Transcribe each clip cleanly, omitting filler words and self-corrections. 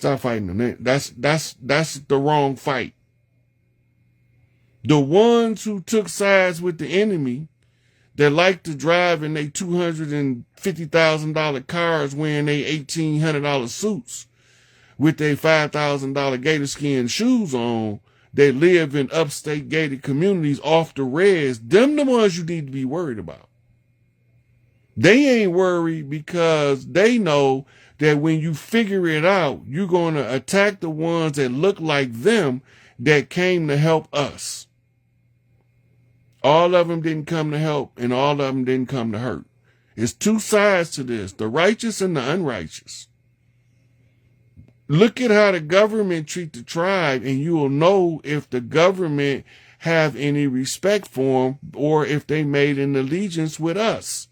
Stop fighting them. That's the wrong fight. The ones who took sides with the enemy that like to drive in their $250,000 cars wearing their $1,800 suits with their $5,000 gator skin shoes on, they live in upstate gated communities off the res, them the ones you need to be worried about. They ain't worried because they know that when you figure it out, you're going to attack the ones that look like them that came to help us. All of them didn't come to help, and all of them didn't come to hurt. It's two sides to this, the righteous and the unrighteous. Look at how the government treat the tribe, and you will know if the government have any respect for them or if they made an allegiance with us.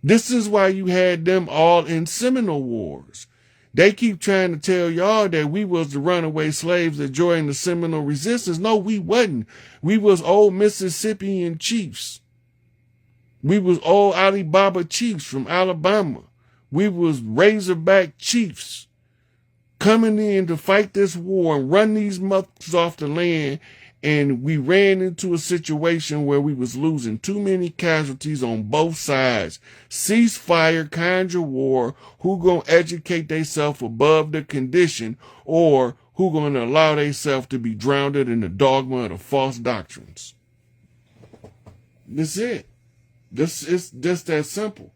This is why you had them all in Seminole Wars. They keep trying to tell y'all that we was the runaway slaves that joined the Seminole Resistance. No, we wasn't. We was old Mississippian chiefs. We was old Alibaba chiefs from Alabama. We was Razorback chiefs coming in to fight this war and run these mothers off the land. And we ran into a situation where we was losing too many casualties on both sides. Ceasefire, conjure war, who gonna educate themselves above the condition, or who gonna allow themselves to be drowned in the dogma of the false doctrines. That's it. This is just that simple.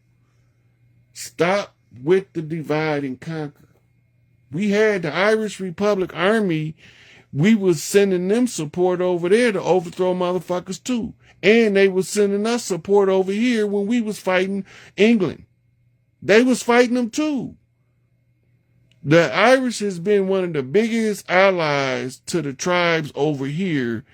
Stop with the divide and conquer. We had the Irish Republic Army. We was sending them support over there to overthrow motherfuckers too. And they was sending us support over here when we was fighting England. They was fighting them too. The Irish has been one of the biggest allies to the tribes over here.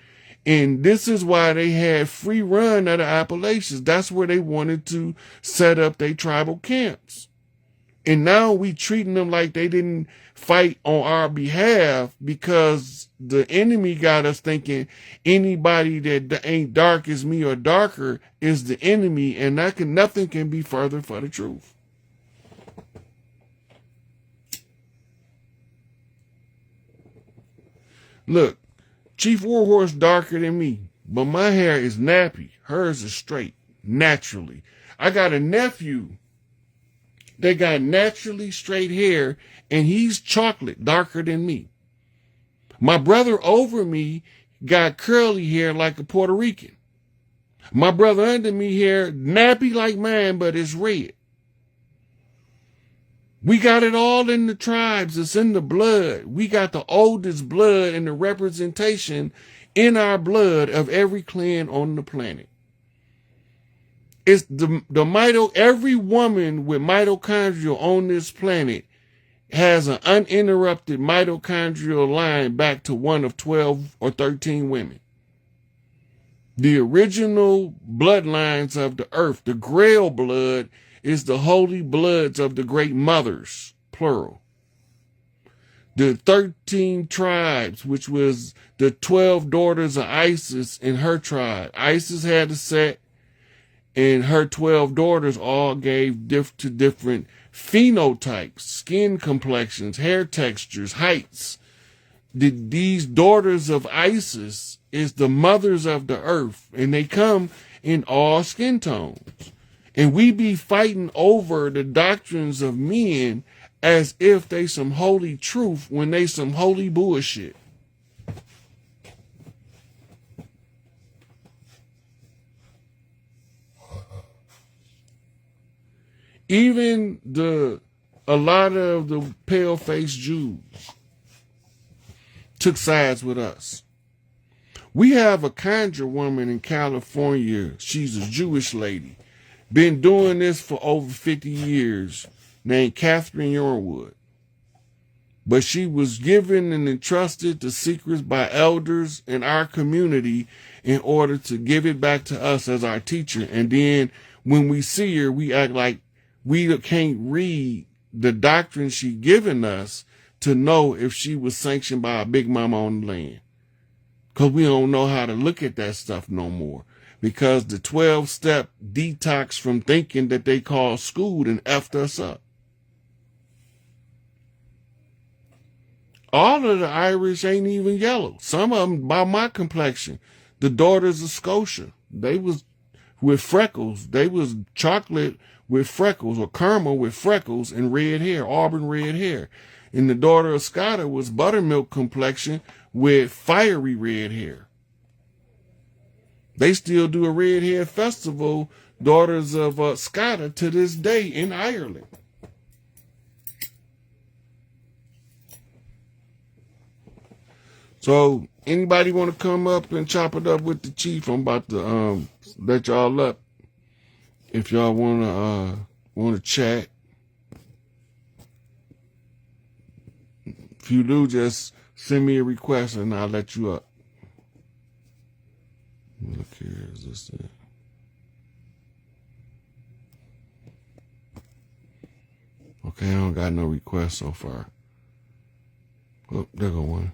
And this is why they had free run of the Appalachians. That's where they wanted to set up their tribal camps. And now we treating them like they didn't fight on our behalf because the enemy got us thinking anybody that ain't dark as me or darker is the enemy, and nothing can be further for the truth. Look, Chief Warhorse darker than me, but my hair is nappy. Hers is straight, naturally. I got a nephew that got naturally straight hair, and he's chocolate, darker than me. My brother over me got curly hair like a Puerto Rican. My brother under me hair, nappy like mine, but it's red. We got it all in the tribes. It's in the blood. We got the oldest blood and the representation in our blood of every clan on the planet. It's every woman with mitochondria on this planet has an uninterrupted mitochondrial line back to one of 12 or 13 women. The original bloodlines of the earth, the Grail blood, is the holy bloods of the great mothers, plural. The 13 tribes, which was the 12 daughters of Isis and her tribe. Isis had a set, and her 12 daughters all gave to different phenotypes, skin complexions, hair textures, heights. These daughters of Isis is the mothers of the earth, and they come in all skin tones. And we be fighting over the doctrines of men as if they some holy truth when they some holy bullshit. Even a lot of the pale-faced Jews took sides with us. We have a conjure woman in California. She's a Jewish lady. Been doing this for over 50 years, named Catherine Yorwood. But she was given and entrusted the secrets by elders in our community in order to give it back to us as our teacher. And then when we see her, we act like we can't read the doctrine she given us to know if she was sanctioned by a big mama on the land. Because we don't know how to look at that stuff no more. Because the 12-step detox from thinking that they call school and effed us up. All of the Irish ain't even yellow. Some of them by my complexion. The daughters of Scotia, they was with freckles. They was chocolate with freckles or caramel with freckles and red hair, auburn red hair. And the daughter of Scotta was buttermilk complexion with fiery red hair. They still do a red hair festival, daughters of Scotta, to this day in Ireland. So anybody want to come up and chop it up with the chief? I'm about to let y'all up. If y'all wanna chat. If you do, just send me a request and I'll let you up. Look here, is this it? Okay, I don't got no requests so far. Oh, there go one.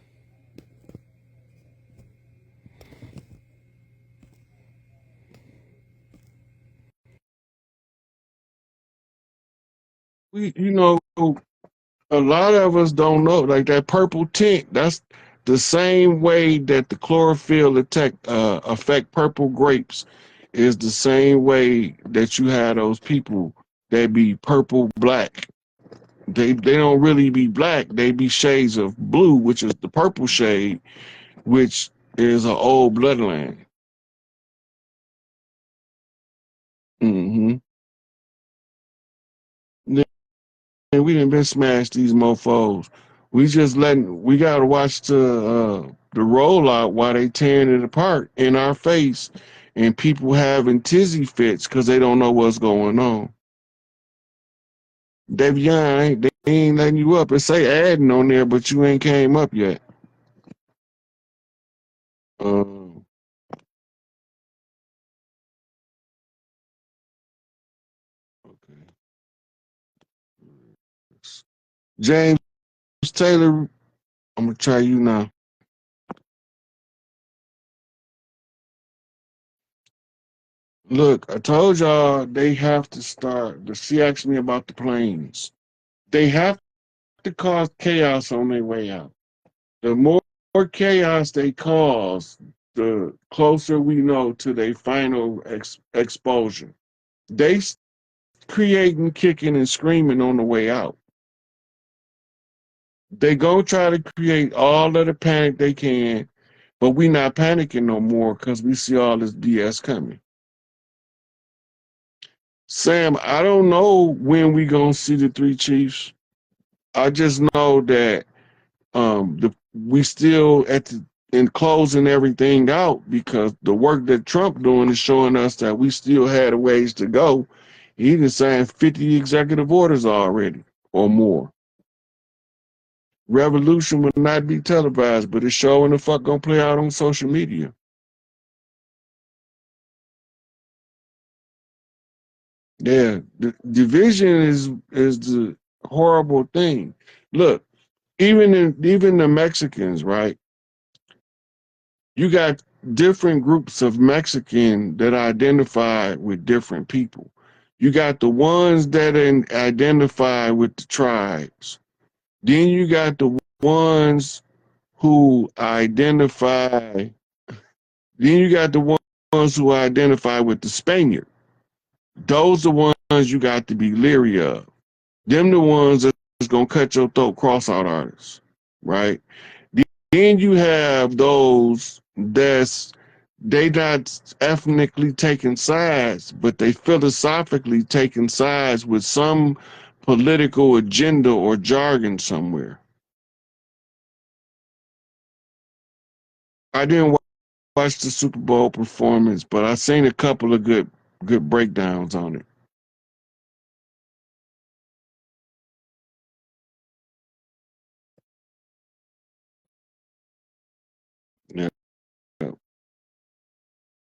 You know, a lot of us don't know. Like that purple tint, that's the same way that the chlorophyll affect purple grapes. Is the same way that you have those people that be purple black. They don't really be black. They be shades of blue, which is the purple shade, which is an old bloodline. Mm-hmm. And we done been smashed these mofos. We gotta watch the rollout while they tearing it apart in our face, and people having tizzy fits because they don't know what's going on. Davion, they ain't letting you up. It say adding on there, but you ain't came up yet. Um, okay. James Taylor, I'm gonna try you now. Look, I told y'all they have to start. She asked me about the planes. They have to cause chaos on their way out. The more chaos they cause, the closer we know to their final exposure. They creating, kicking, and screaming on the way out. They go try to create all of the panic they can, but we not panicking no more because we see all this BS coming. Sam, I don't know when we gonna see the three chiefs. I just know that we still in closing everything out because the work that Trump doing is showing us that we still had a ways to go. He done signed 50 executive orders already or more. Revolution will not be televised, but it's showing the fuck gonna play out on social media. Yeah, the division is the horrible thing. Look, even the Mexicans, right? You got different groups of Mexican that identify with different people. You got the ones that identify with the tribes. Then you got the ones who identify. Then you got the ones who identify with the Spaniard. Those are the ones you got to be leery of. Them the ones that's gonna cut your throat, cross out artists, right? Then you have those that's they not ethnically taking sides, but they philosophically taking sides with some political agenda or jargon somewhere. I didn't watch the Super Bowl performance, but I seen a couple of good breakdowns on it. Yeah.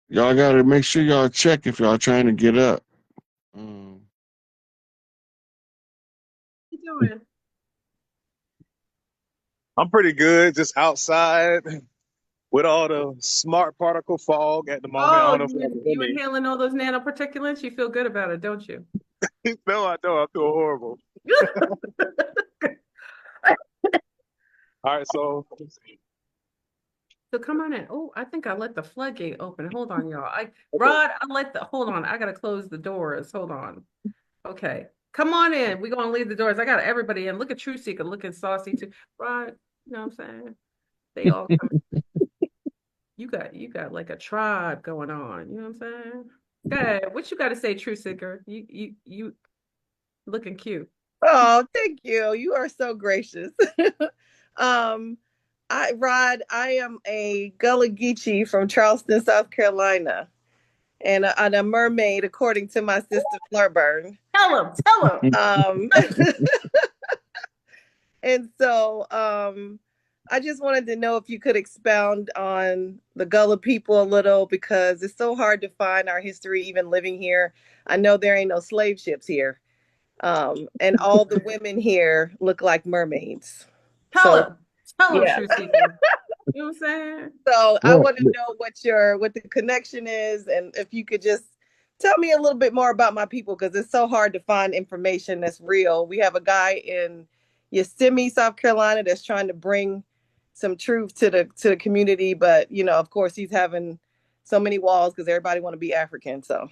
Y'all gotta make sure y'all check if y'all trying to get up. Um, You doing? I'm pretty good, just outside with all the smart particle fog at the moment. I Oh, don't know if y'all can hear you me. inhaling all those nanoparticulates? You feel good about it, don't you? No, I don't. I feel horrible. All right, right, so So come on in. Oh, I think I let the floodgate open. Hold on, y'all. Rod, hold on. I gotta close the doors. Hold on. Okay. Come on in. We're gonna leave the doors. I got everybody in. Look at True Seeker looking saucy too. Rod, you know what I'm saying? They all come. You got like a tribe going on. You know what I'm saying? Go ahead. What you gotta say, True Seeker? You looking cute. Oh, thank you. You are so gracious. um, Rod, I am a Gullah Geechee from Charleston, South Carolina, and a mermaid, according to my sister Flurburn. Tell him. Um, and so I just wanted to know if you could expound on the Gullah people a little because it's so hard to find our history even living here. I know there ain't no slave ships here. And all the women here look like mermaids. Tell So him. Tell him, yeah. True Seeker. You know what I'm saying? So I Well, want to know what the connection is, and if you could just tell me a little bit more about my people because it's so hard to find information that's real. We have a guy in Yosemite, South Carolina, that's trying to bring some truth to the community, but of course, he's having so many walls because everybody want to be African. So,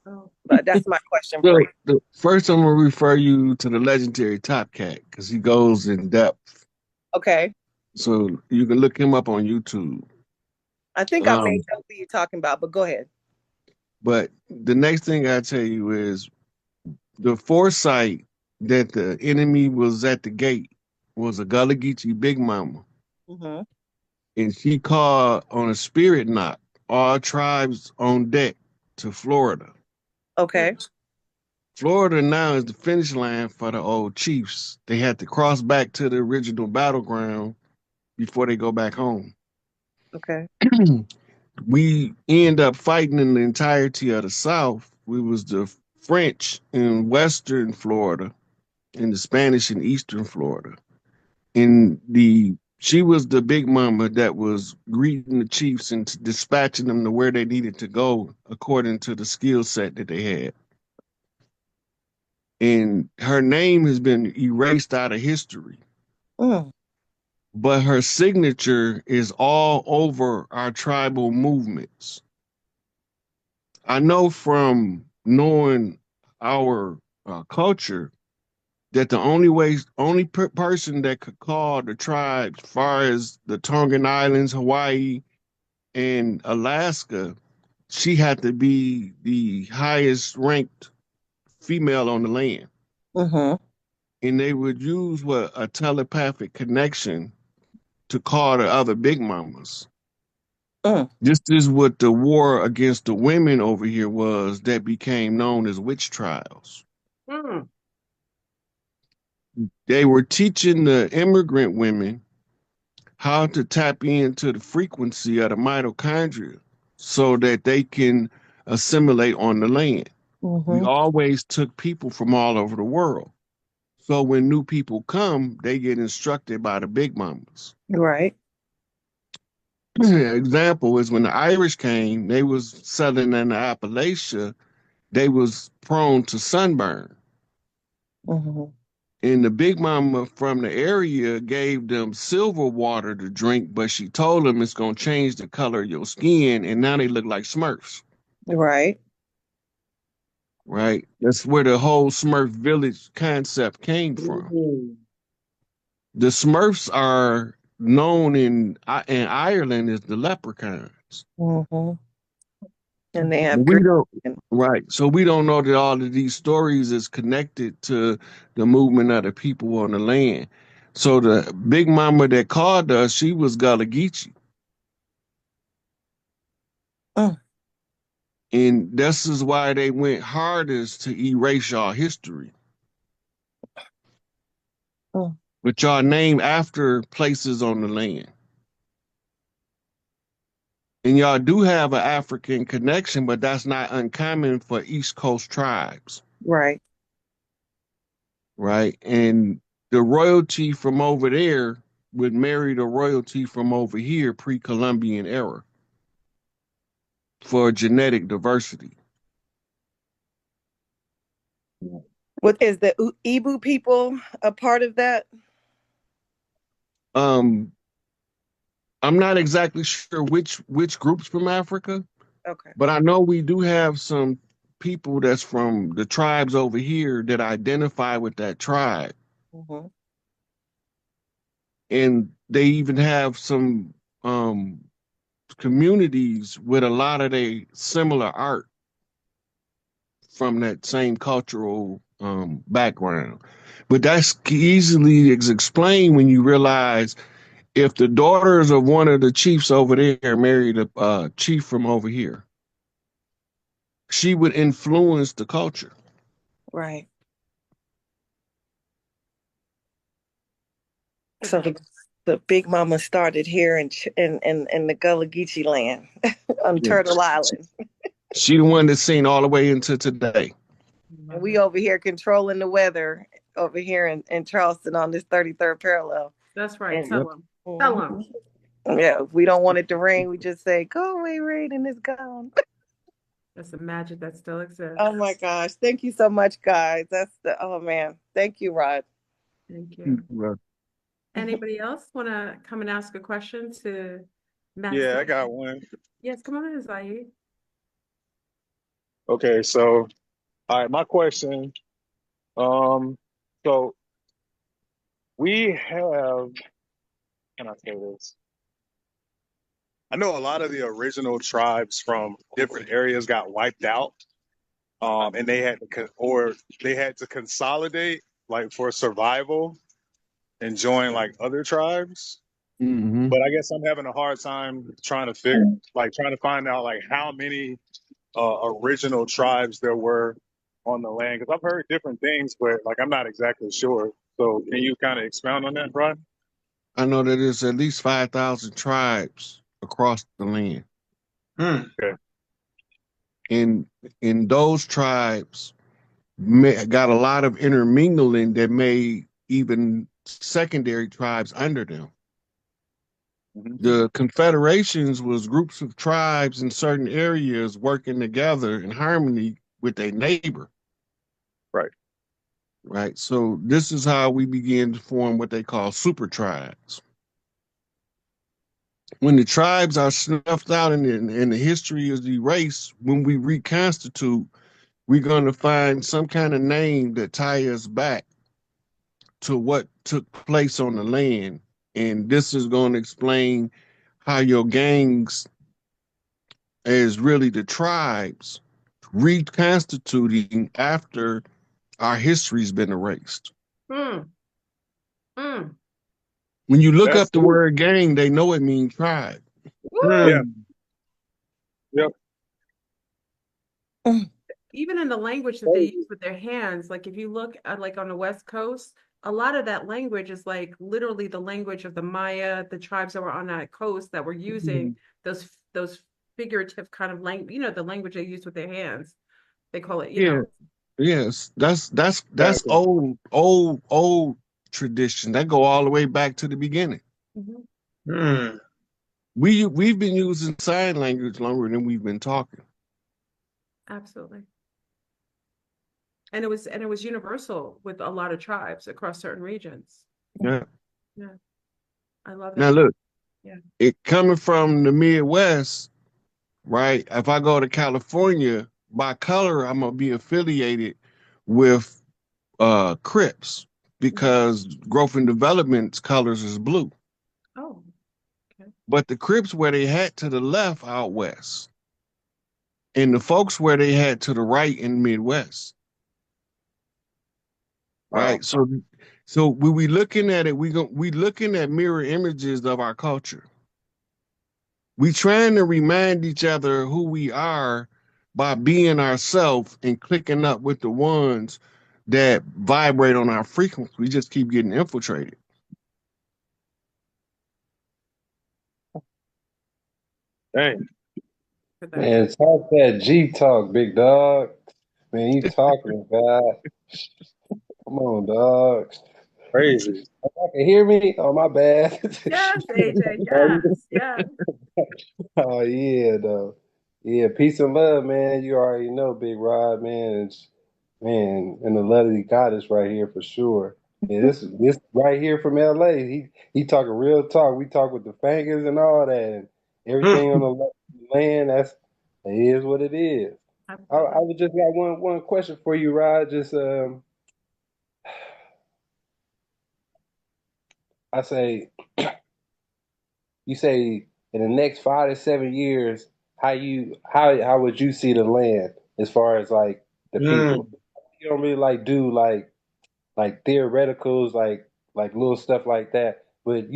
Oh. but that's my question for so you. first, I'm gonna refer you to the legendary Top Cat because he goes in depth. Okay. So you can look him up on YouTube. I think I may know who you're talking about, but go ahead. But the next thing I tell you is the foresight that the enemy was at the gate was a Gullah Geechee Big Mama, Mm-hmm. and she called on a spirit knock all tribes on deck to Florida. Okay. Florida now is the finish line for the old chiefs. They had to cross back to the original battleground before they go back home. Okay. We end up fighting in the entirety of the South. We was the French in Western Florida and the Spanish in Eastern Florida. And she was the big mama that was greeting the chiefs and dispatching them to where they needed to go according to the skill set that they had. And her name has been erased out of history, Mm. but her signature is all over our tribal movements. I know from knowing our culture that the only person that could call the tribes, as far as the Tongan Islands, Hawaii, and Alaska, she had to be the highest ranked female on the land. Mm-hmm. And they would use a telepathic connection to call the other big mamas. Mm. This is what the war against the women over here was that became known as witch trials. Mm. They were teaching the immigrant women how to tap into the frequency of the mitochondria so that they can assimilate on the land. We Mm-hmm. always took people from all over the world. So when new people come, they get instructed by the big mamas. Right. Example is when the Irish came, they was southern in the Appalachia, they was prone to sunburn. Mm-hmm. And the big mama from the area gave them silver water to drink, but she told them it's gonna change the color of your skin, and now they look like Smurfs. Right. Right? That's where the whole Smurf village concept came from. Mhm. The Smurfs are known in Ireland as the leprechauns. Mm-hmm. And they But have we green. don't right. So we don't know that all of these stories is connected to the movement of the people on the land. So the big mama that called us, she was Gullah Geechee. Mm. And this is why they went hardest to erase y'all history. Mm. But y'all named after places on the land. And y'all do have an African connection, but that's not uncommon for East Coast tribes, Right. right? And the royalty from over there would marry the royalty from over here pre-Columbian era for genetic diversity. What is the Ibu people a part of that? Um, I'm not exactly sure which groups from Africa, Okay. but I know we do have some people that's from the tribes over here that identify with that tribe. Mm-hmm. And they even have some communities with a lot of the similar art from that same cultural background. But that's easily explained when you realize if the daughters of one of the chiefs over there married a chief from over here, she would influence the culture. Right. But So the Big Mama started here in the Gullah Geechee land on Yeah. Turtle Island. She the one that's seen all the way into today. And we over here controlling the weather over here in Charleston on this 33rd parallel. That's right. And Tell them. Tell them. yeah, if we don't want it to rain, we just say, go away, rain, and it's gone. That's the magic that still exists. Oh my gosh. Thank you so much, guys. Oh man. Thank you, Rod. Thank you. Anybody else want to come and ask a question to Master? Yeah, I got one. Yes, come on in, Zaid. Okay, so all right, my question. So we have, can I say this? I know a lot of the original tribes from different areas got wiped out, and they had they had to consolidate like for survival and join like other tribes. Mm-hmm. But I guess I'm having a hard time trying to trying to find out like how many original tribes there were on the land because I've heard different things, but like I'm not exactly sure. So can you kind of expound on that, Brian? I know that there's at least 5,000 tribes across the land. Okay. And in those tribes got a lot of intermingling that made even secondary tribes under them. Mm-hmm. The confederations was groups of tribes in certain areas working together in harmony with their neighbor. Right. Right. So this is how we begin to form what they call super tribes. When the tribes are snuffed out and the history is erased, when we reconstitute, we're going to find some kind of name that tie us back to what took place on the land. And this is going to explain how your gangs is really the tribes reconstituting after our history's been erased. Mm. Mm. When you look That's up the cool. word gang, they know it means tribe. Yeah. Yep. Even in the language that they use with their hands, like if you look at like on the West Coast, a lot of that language is like literally the language of the Maya, the tribes that were on that coast that were using those figurative kind of language, the language they use with their hands. They call it, Yeah. Yes. That's Exactly. old tradition. That go all the way back to the beginning. Mhm. We've been using sign language longer than we've been talking. Absolutely. And it was universal with a lot of tribes across certain regions. Yeah. Yeah. I love Now that. look, Yeah. it coming from the Midwest, right? If I go to California, by color, I'm gonna be affiliated with Crips because growth and development's colors is blue. Oh, okay. But the Crips where they had to the left out west, and the folks where they had to the right in Midwest. Wow. Right. So when we looking at it, we looking at mirror images of our culture. We trying to remind each other who we are by being ourselves and clicking up with the ones that vibrate on our frequency. We just keep getting infiltrated. Dang. For that. Man, talk that G talk, big dog. Man, you talking about? Come on, dog. Crazy. I can hear me. Oh, my bad. Yes, AJ. Yes, yes. Oh yeah, though. Yeah, peace and love, man. You already know, Big Rod, man. Man, and the love of the goddess right here for sure. Yeah, this right here from LA. He talking real talk. We talk with the fingers and all that, and everything on the land. It is what it is. I Absolutely. would just got one question for you, Rod. Just I say you say in the next 5 to 7 years, how would you see the land as far as like the people? You don't really like do like theoreticals, like little stuff like that. But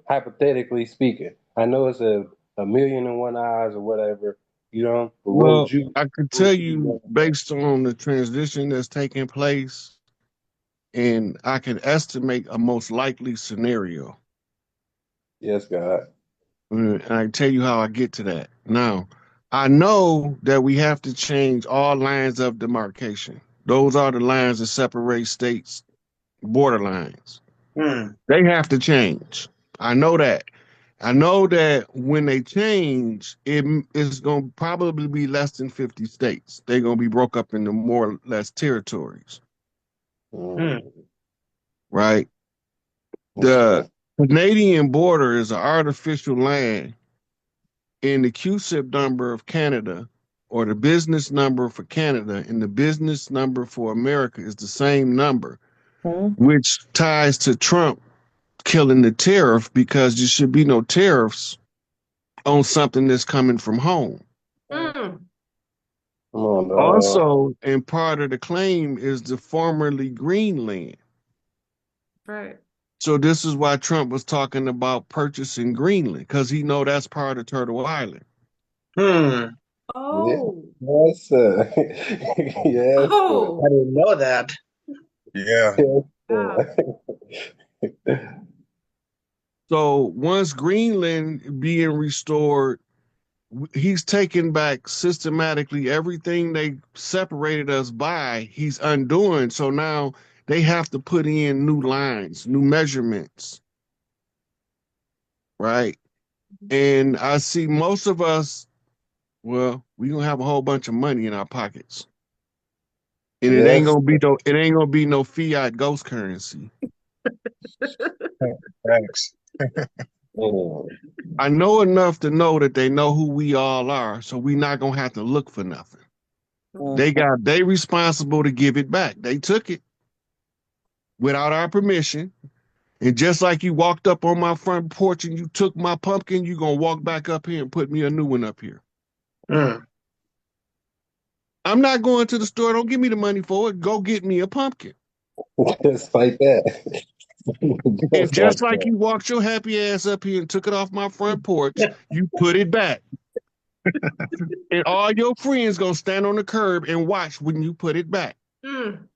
hypothetically speaking, I know it's a million and one eyes or whatever, But Well, I could what tell would you you do? based on the transition that's taking place, and I can estimate a most likely scenario. Yes, God. And I can tell you how I get to that. Now, I know that we have to change all lines of demarcation. Those are the lines that separate states, border lines. They have to change. I know that. I know that when they change, it's going to probably be less than 50 states. They're going to be broke up into more or less territories, Mm, right? okay. The Canadian border is an artificial land, and the QSIP number of Canada or the business number for Canada and the business number for America is the same number, which ties to Trump killing the tariff because there should be no tariffs on something that's coming from home. Mm, Come on, dog. Also, and part of the claim is the formerly Greenland. right. So this is why Trump was talking about purchasing Greenland because he know that's part of Turtle Island. Yeah. Oh, Yes, sir. Yes, sir. oh, Yeah. Yes, wow. sir. So once Greenland being restored, he's taking back systematically everything they separated us by. He's undoing. So now they have to put in new lines, new measurements, right? And I see most of us, well, we gonna have a whole bunch of money in our pockets. And Yes. it ain't gonna be no fiat ghost currency. Thanks. Mm. I know enough to know that they know who we all are, so we not gonna have to look for nothing. They responsible to give it back. They took it without our permission. And just like you walked up on my front porch and you took my pumpkin, you gonna walk back up here and put me a new one up here. I'm not going to the store. Don't give me the money for it. Go get me a pumpkin. Just like that. And Just like just like that. you walked your happy ass up here and took it off my front porch, you put it back. And all your friends gonna stand on the curb and watch when you put it back. Mm,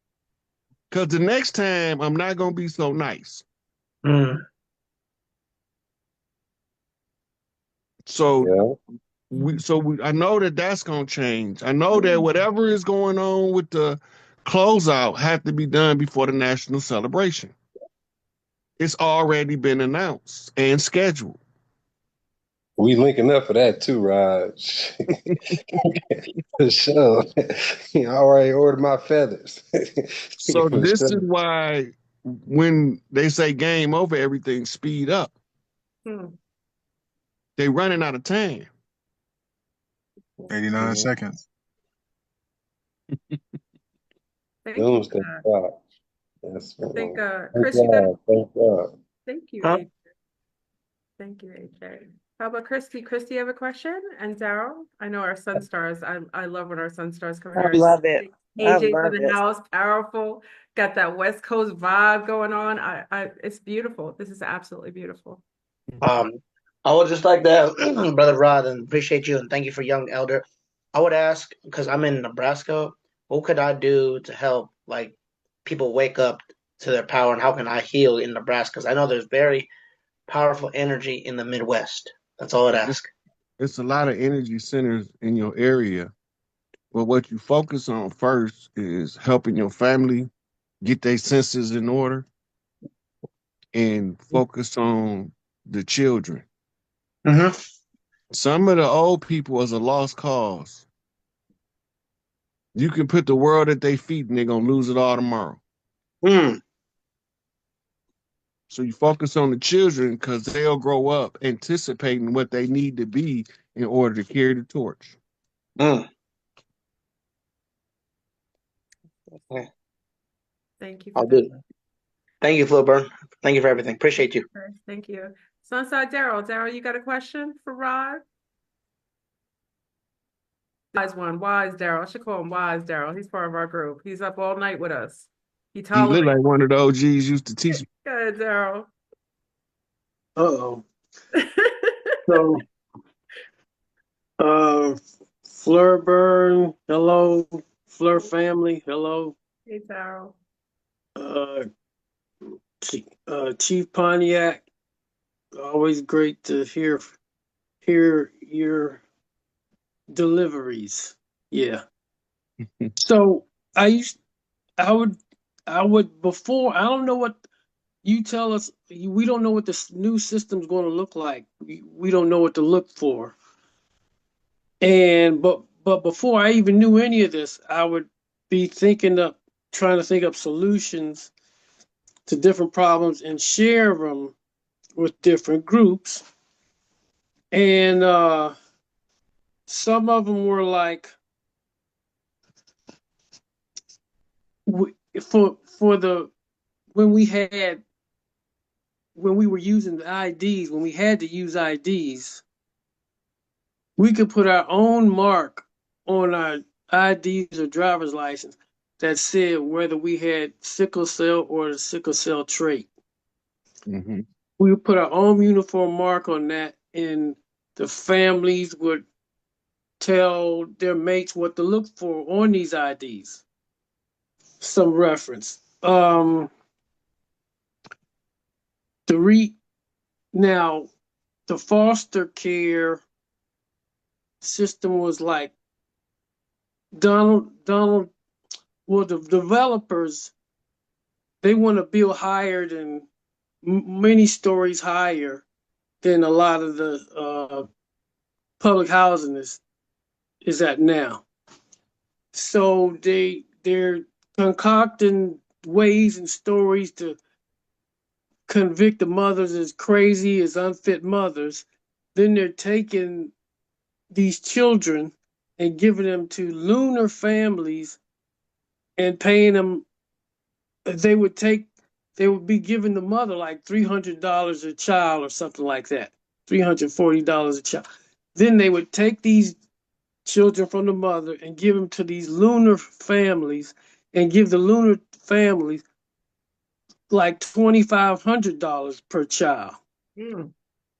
Cause the next time I'm not gonna be so nice. So Yeah. I know that that's gonna change. I know that whatever is going on with the closeout have to be done before the national celebration. It's already been announced and scheduled. We linking up for that too, Raj. For sure. I already ordered my feathers. So For this sure. is why when they say game over, everything speed up. mm. They running out of time. 89 Mhm. seconds. Thank you for Doomsday that. clock. Yes, I think, man. Thank Chris, you got God. Thank God. thank you, AJ. Thank you, AJ. How about Christy? Christy, you have a question? And Daryl? I know our sun stars. I love when our sun stars come I here. love it. I AJ's love in the it. house, powerful, got that West Coast vibe going on. It's beautiful. This is absolutely beautiful. I would just like to, Brother Rod, and appreciate you and thank you for Young Elder. I would ask, because I'm in Nebraska, what could I do to help like people wake up to their power and how can I heal in Nebraska? Because I know there's very powerful energy in the Midwest. That's all I'd ask. It's a lot of energy centers in your area. But what you focus on first is helping your family get their senses in order and focus on the children. Mm-hmm. Some of the old people is a lost cause. You can put the world at their feet and they're gonna lose it all tomorrow. Mm. So you focus on the children because they'll grow up anticipating what they need to be in order to carry the torch. Mm. Thank you for I'll do that. it. Thank you, Flipburn. Thank you for everything. Appreciate you. Okay, thank you. Sunside Daryl. Daryl, you got a question for Rod? Wise one. Wise Daryl. I should call him Wise Daryl. He's part of our group. He's up all night with us. He He look tolerates. like one of the OGs used to teach me. Go ahead, Daryl. Uh-oh. So, Fleur Burn, hello. Fleur family, hello. Hey, Daryl. Uh, Chief Pontiac, always great to hear your deliveries. Yeah. So I would before, I don't know what you tell us, we don't know what this new system's going to look like. We don't know what to look for. But before I even knew any of this, I would be trying to think up solutions to different problems and share them with different groups. And some of them were like, when we were using the IDs, when we had to use IDs, we could put our own mark on our IDs or driver's license that said whether we had sickle cell or the sickle cell trait. Mm-hmm. We would put our own uniform mark on that, and the families would tell their mates what to look for on these IDs. Some reference. Now, the foster care system was like Donald. Well, the developers, they want to build higher than many stories higher than a lot of the public housing is at now. So they're concocting ways and stories to convict the mothers as crazy, as unfit mothers. Then they're taking these children and giving them to lunar families and paying them. They would be giving the mother like $300 a child or something like that, $340 a child. Then they would take these children from the mother and give them to these lunar families and give the lunar families like $2,500 per child. Mm.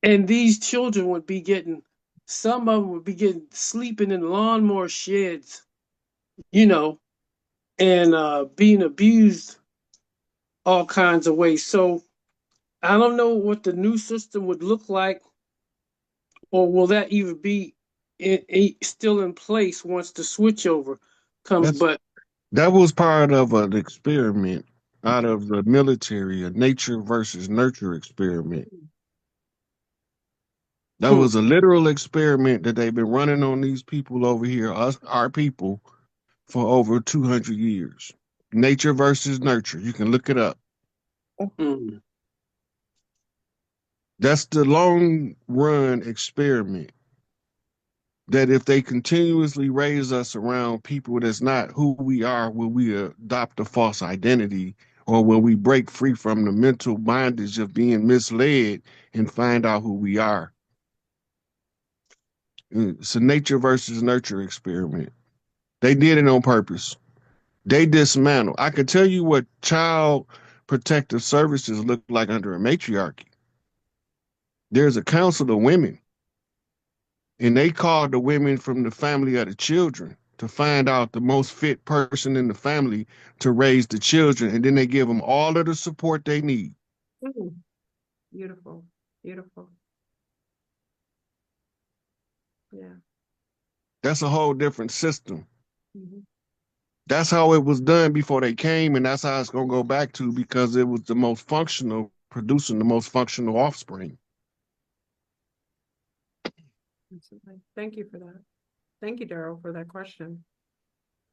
And these children some of them would be sleeping in lawnmower sheds, and being abused all kinds of ways. So I don't know what the new system would look like, or will that even be still in place once the switchover comes? That was part of an experiment out of the military, a nature versus nurture experiment. That was a literal experiment that they've been running on these people over here, our people, for over 200 years. Nature versus nurture. You can look it up. Hmm. That's the long run experiment. That if they continuously raise us around people that's not who we are, will we adopt a false identity, or will we break free from the mental bondage of being misled and find out who we are? It's a nature versus nurture experiment. They did it on purpose. They dismantled. I could tell you what child protective services look like under a matriarchy. There's a council of women, and they called the women from the family of the children to find out the most fit person in the family to raise the children, and then they give them all of the support they need. Mm. Beautiful. Beautiful. Yeah. That's a whole different system. Mm-hmm. That's how it was done before they came, and that's how it's going to go back to, because it was the most functional, producing the most functional offspring. Absolutely. Thank you for that. Thank you, Daryl, for that question.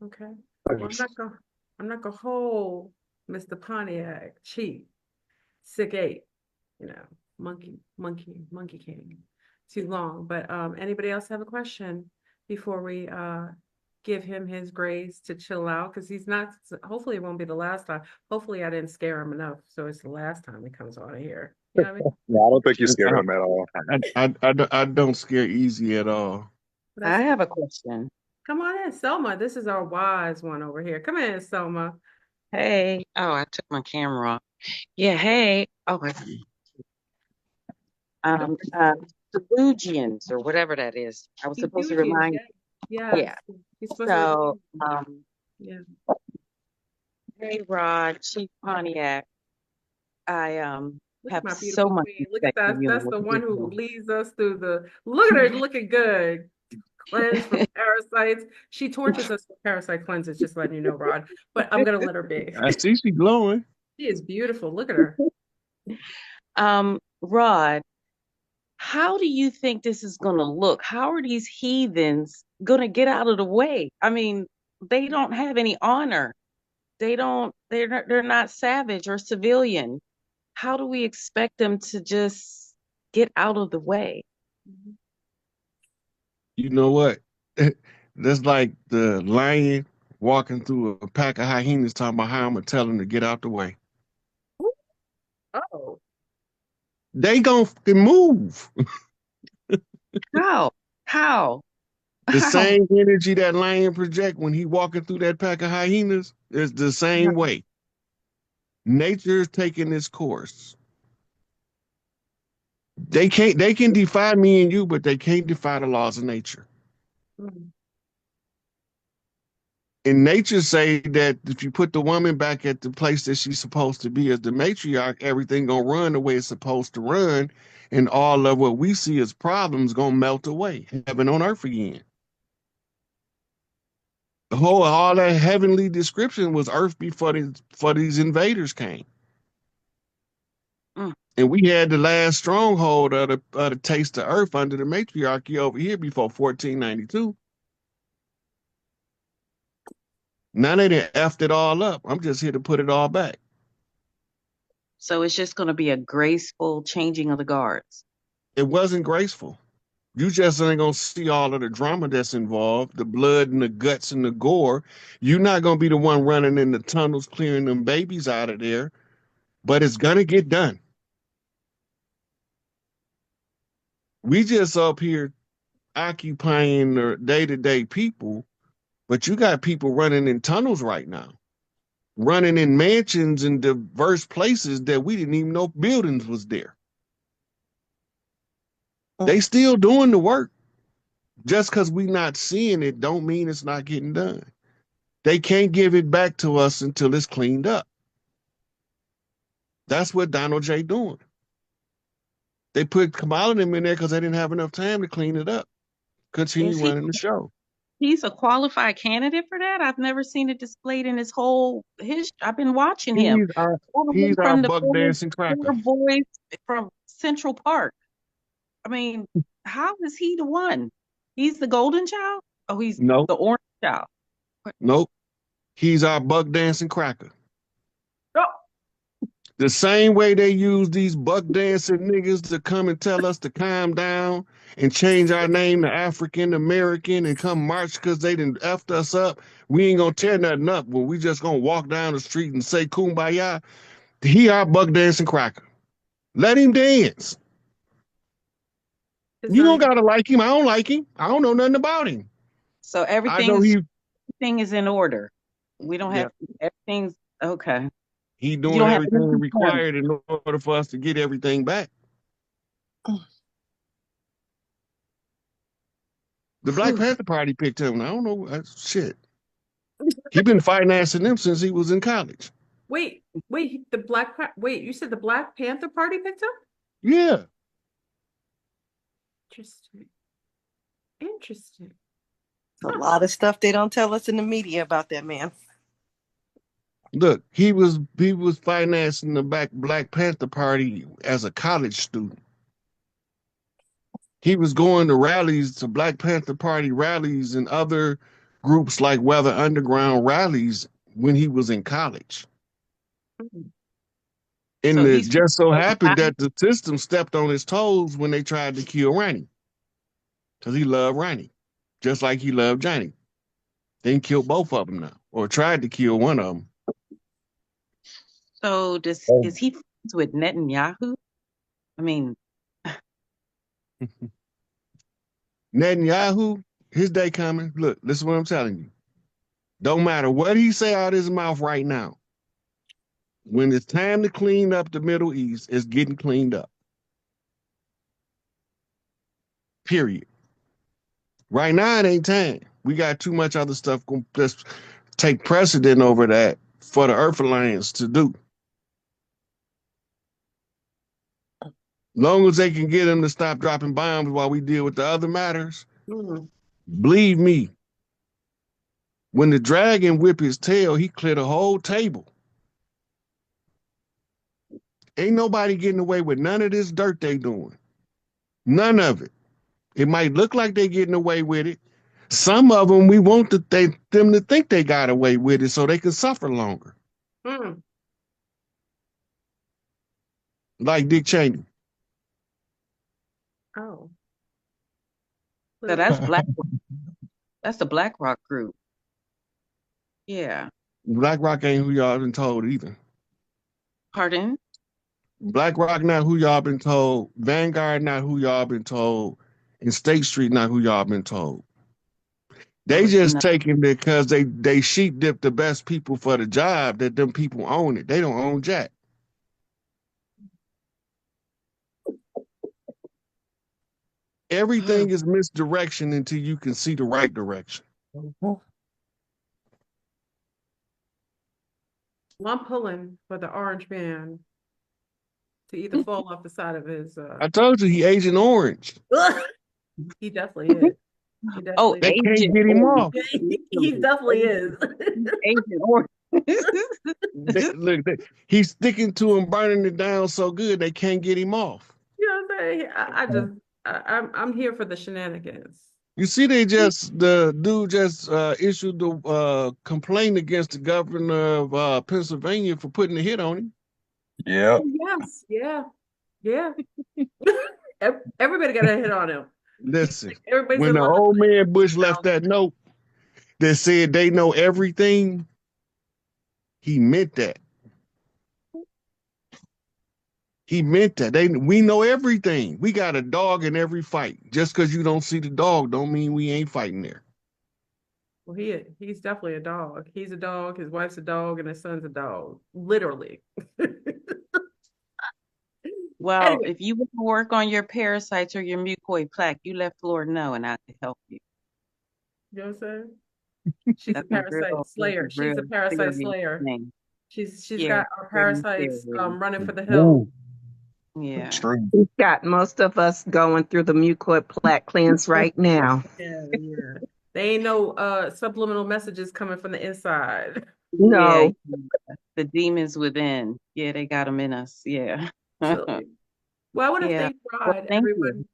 Okay. Well, I'm not gonna hold Mr. Pontiac, Chief, SikApe, Monkey King. Too long. But anybody else have a question before we give him his grace to chill out? Because he's not, hopefully it won't be the last time. Hopefully I didn't scare him enough, so it's the last time he comes on here. You know what I mean? No, I don't think you scared him at all. I don't scare easy at all. I have a question. Come on in, Selma. This is our wise one over here. Come in, Selma. Hey. Oh, I took my camera off. Yeah, hey. Oh, Delugians or whatever that is. I was supposed to remind you. Yeah. So, yeah. Hey, Rod, Chief Pontiac. I have so much. Look at that. That's the one who leads us through the. Look at her looking good. Cleanse from parasites. She tortures us with parasite cleanses, just letting you know, Rod. But I'm gonna let her be. I see she glowing. She is beautiful. Look at her. Rod, how do you think this is gonna look? How are these heathens gonna get out of the way? I mean, they don't have any honor. They're not savage or civilian. How do we expect them to just get out of the way? You know what? That's like the lion walking through a pack of hyenas talking about how I'm gonna tell them to get out the way. Oh. They gonna move. How? The same energy that lion project when he walking through that pack of hyenas is the same way. Nature is taking its course. They can defy me and you, but they can't defy the laws of nature. And nature say that if you put the woman back at the place that she's supposed to be as the matriarch, everything gonna run the way it's supposed to run, and all of what we see as problems gonna melt away, heaven on earth again. All that heavenly description was earth before these invaders came. And we had the last stronghold of the taste of earth under the matriarchy over here before 1492. Now they done effed it all up. I'm just here to put it all back. So it's just going to be a graceful changing of the guards. It wasn't graceful. You just ain't going to see all of the drama that's involved, the blood and the guts and the gore. You're not going to be the one running in the tunnels, clearing them babies out of there, but it's going to get done. We just up here occupying the day-to-day people, but you got people running in tunnels right now, running in mansions in diverse places that we didn't even know buildings was there. They still doing the work. Just because we not seeing it don't mean it's not getting done. They can't give it back to us until it's cleaned up. That's what Donald J. doing. They put Kamala in there because they didn't have enough time to clean it up. Continue running the show. He's a qualified candidate for that. I've never seen it displayed in his whole history. I've been watching him. He's our buck dancing cracker. Boys from Central Park. I mean, how is he the one? He's the golden child? Oh, he's the orange child. Nope. He's our buck dancing cracker. Oh. The same way they use these buck dancing niggas to come and tell us to calm down and change our name to African American and come march because they done effed us up. We ain't gonna tear nothing up, but we just gonna walk down the street and say kumbaya. He our buck dancing cracker. Let him dance. You don't gotta like him. I don't like him. I don't know nothing about him. So everything is in order. We don't have everything's okay. He doing everything required in order for us to get everything back. The Black Panther Party picked him. I don't know. Shit. He been financing them since he was in college. Wait, you said the Black Panther Party picked him? Yeah. Interesting. A lot of stuff they don't tell us in the media about that man. Look, he was financing the Black Panther Party as a college student. He was going to rallies, to Black Panther Party rallies and other groups like Weather Underground rallies when he was in college. And So it he's just so happened behind. that the system stepped on his toes when they tried to kill Ronnie. Because he loved Ronnie. Just like he loved Johnny. They killed both of them now. Or tried to kill one of them. So Oh. is he friends with Netanyahu? I mean, Netanyahu, his day coming. Look, this is what I'm telling you. Don't matter what he say out his mouth right now. When it's time to clean up the Middle East, it's getting cleaned up. Period. Right now, it ain't time. We got too much other stuff going to take precedent over that for the Earth Alliance to do. Long as they can get them to stop dropping bombs while we deal with the other matters, believe me, when the dragon whip his tail, he clear the whole table. Ain't nobody getting away with none of this dirt they doing. None of it. It might look like they getting away with it. Some of them, we want them to think they got away with it so they can suffer longer. Like Dick Cheney. Oh. so that's that's the BlackRock group. Yeah. BlackRock ain't who y'all been told either. Pardon? BlackRock not who y'all been told. Vanguard not who y'all been told. And State Street not who y'all been told. They just taking it because they sheep dip the best people for the job that them people own it. They don't own Jack. Everything is misdirection until you can see the right direction. Well, I'm pulling for the orange man to either fall off the side of his. I told you he Agent Orange. He definitely is. He Oh, definitely They is. can't Agent get him Orange. off. He definitely is. Agent Orange. Look, he's sticking to him, burning it down so good they can't get him off. You know what I'm saying? I'm here for the shenanigans. You see, the dude just issued the complaint against the governor of Pennsylvania for putting a hit on him. Yeah. Yes, yeah. Everybody got a hit on him. Listen, Everybody's when in the love old with him. man Bush left that note that said they know everything, he meant that. He meant that. We know everything. We got a dog in every fight. Just because you don't see the dog don't mean we ain't fighting there. Well, he's definitely a dog. He's a dog, his wife's a dog, and his son's a dog. Literally. Well, Anyway, if you want to work on your parasites or your mucoid plaque, you let Flora know and I can help you. you know what I'm saying? She's a parasite slayer. She's a parasite slayer. Thing. She's Yeah, got our very parasites serious. running for the hill. Yeah. Extreme. He's got most of us going through the mucoid plaque cleanse right now. Yeah. They ain't no subliminal messages coming from the inside. No. Yeah, the demons within. Yeah, they got them in us. Yeah. Absolutely. Well, I want to Yeah. thank Well, Rod, thank everyone. you.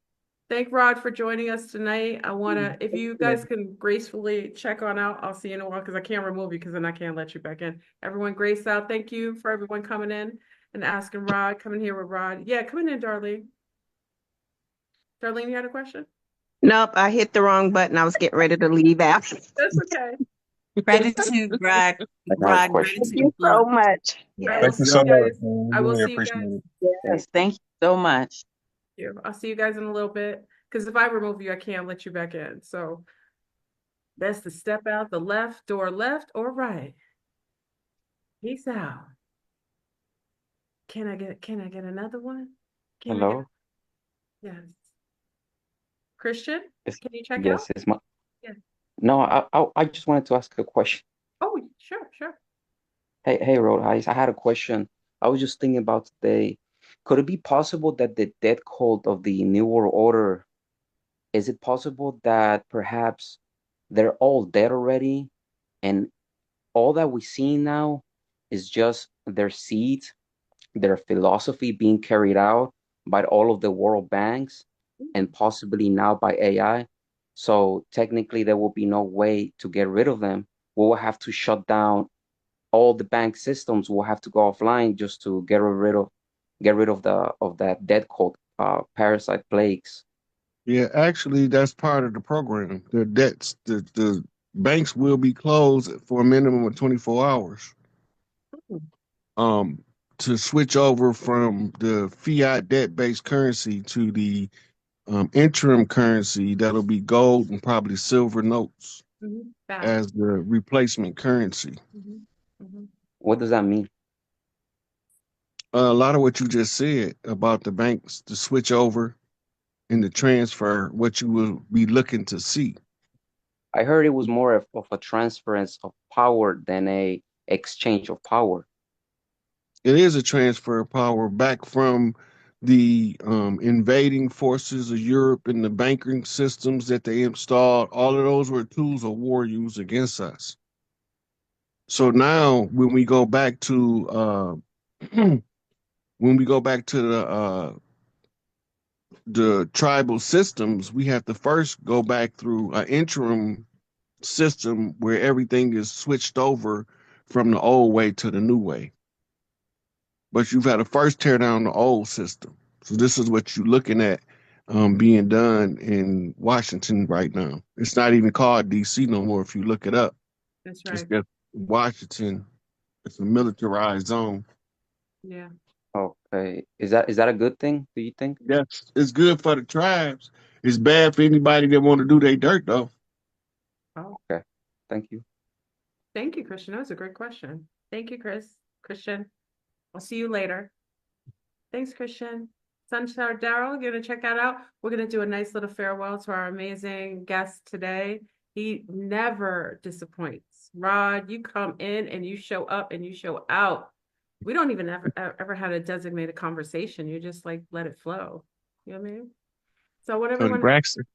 Thank Rod for joining us tonight. I want to, if you guys can gracefully check on out, I'll see you in a while because I can't remove you because then I can't let you back in. Everyone, grace out. Thank you for everyone coming in and asking Rod, coming here with Rod. Yeah, coming in, Darlene. Darlene, you had a question? Nope, I hit the wrong button. I was getting ready to leave out. That's okay. Gratitude, Rod. Rod, Thank gratitude. you so much. I will Thank you see so you much, guys. man. I will Really see you appreciate guys. it. Yes, thank you so much. I'll see you guys in a little bit because if I remove you, I can't let you back in. So that's the step out the left or right. Peace out. Can I get another one? Hello? Yes. Christian, It's, can you check out? yes, it's my. Yeah. No, I just wanted to ask a question. Oh, sure. Hey, Rod, I had a question. I was just thinking about today. Could it be possible that the death cult of the New World Order, is it possible that perhaps they're all dead already and all that we see now is just their seeds, their philosophy being carried out by all of the world banks and possibly now by AI? So technically, there will be no way to get rid of them. We will have to shut down all the bank systems. Will have to go offline just to get rid of get rid of that dead cold parasite plagues. Yeah, actually, that's part of the program. The debts, the banks will be closed for a minimum of 24 hours. Um, to switch over from the fiat debt-based currency to the interim currency that'll be gold and probably silver notes Back. as the replacement currency. What does that mean? A lot of what you just said about the banks to switch over and the transfer, what you will be looking to see. I heard it was more of a transference of power than a exchange of power. It is a transfer of power back from the invading forces of Europe and the banking systems that they installed. All of those were tools of war used against us. So now, when we go back to the tribal systems, we have to first go back through an interim system where everything is switched over from the old way to the new way. But you've got to first tear down the old system. So this is what you're looking at being done in Washington right now. It's not even called DC no more if you look it up. That's It's right. just Washington. It's a militarized zone. Yeah. Okay. Is that a good thing, do you think? Yes, it's good for the tribes. It's bad for anybody that want to do their dirt though. Oh, Okay. Thank you. thank you, Christian. That was a great question. Thank you, Christian. I'll see you later. Thanks, Christian. Sunshine Daryl, you're gonna check that out. We're gonna do a nice little farewell to our amazing guest today. He never disappoints. Rod, you come in and you show up and you show out. We don't even ever had a designated conversation. You just like let it flow. You know what I mean? So what Tony everyone Braxton.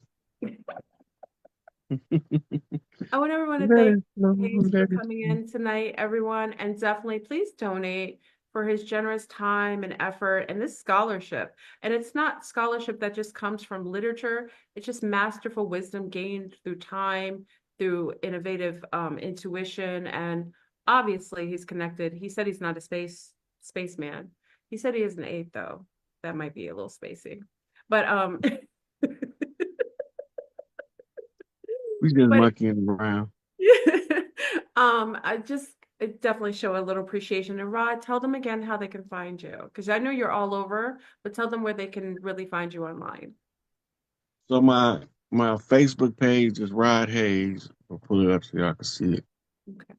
I want everyone to thank Hayes for coming in tonight, everyone, and definitely please donate for his generous time and effort and this scholarship. And it's not scholarship that just comes from literature, it's just masterful wisdom gained through time, through innovative intuition, and obviously he's connected. He said he's not a spaceman. He said he is an ape, though. That might be a little spacey. But We just but monkeying around. I just definitely show a little appreciation. And Rod, tell them again how they can find you, because I know you're all over, but tell them where they can really find you online. So my Facebook page is Rod Hayes. I'll pull it up so y'all can see it. Okay.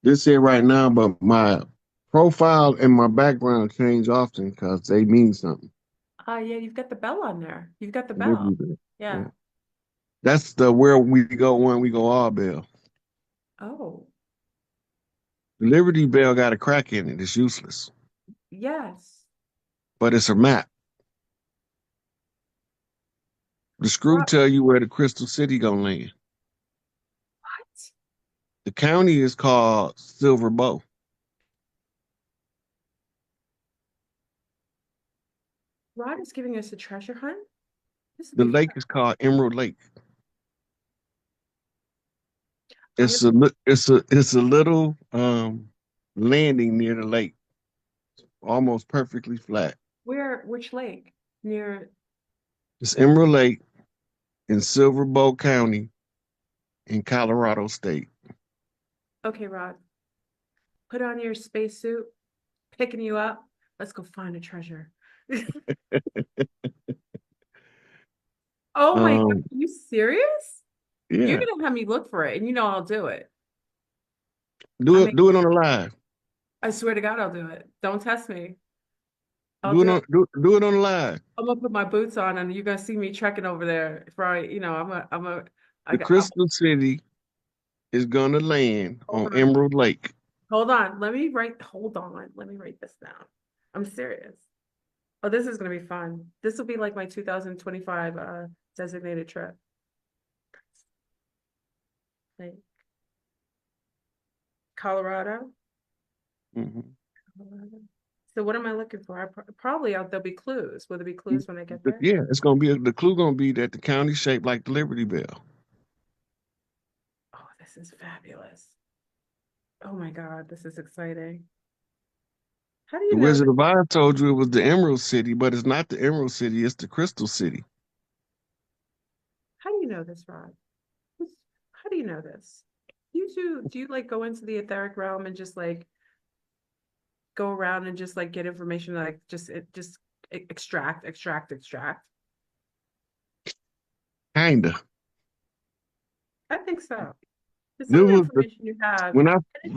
This here right now, but my profile and my background change often because they mean something. Yeah, you've got the bell on there. You've got the They bell. do. Yeah. Yeah. That's the where we go one, we go all bell. Oh, The Liberty Bell got a crack in it. It's useless, yes. but it's a map. The screw Rod, tell you where the Crystal City gonna land. what? The county is called Silver Bow. Rod is giving us a treasure hunt. This will The be lake fun. is called Emerald Lake. I'm It's gonna, it's a little landing near the lake, almost perfectly flat. which lake? Near, It's Emerald Lake in Silver Bow County in Colorado State. okay, Rod, put on your spacesuit, picking you up. Let's go find a treasure. Oh my God, Um, are you serious? You're yeah, gonna have me look for it, and you know I'll do it. I do mean, it on the live. I swear to God, I'll do it. Don't test me. I'll Do it do it. on do it on the live. I'm gonna put my boots on, and you're gonna see me trekking over there. For The Crystal City is gonna land hold on on, Emerald Lake. hold on. Hold on. Let me write this down. I'm serious. Oh, this is gonna be fun. This will be like my 2025 designated trip. Like Colorado. Mhm. Colorado. So what am I looking for? Probably there'll be clues. Will there be clues when I get there? Yeah, it's gonna be the clue gonna be that the county shaped like the Liberty Bell. Oh, this is fabulous. Oh my God, this is exciting. How do you The know? Wizard of Oz told you it was the Emerald City, but it's not the Emerald City, it's the Crystal City. How do you know this, Rod? How do you know this? You do you like go into the etheric realm and just like go around and just like get information, like just extract? Kinda. I think so. It's some It of the was the, information you have. when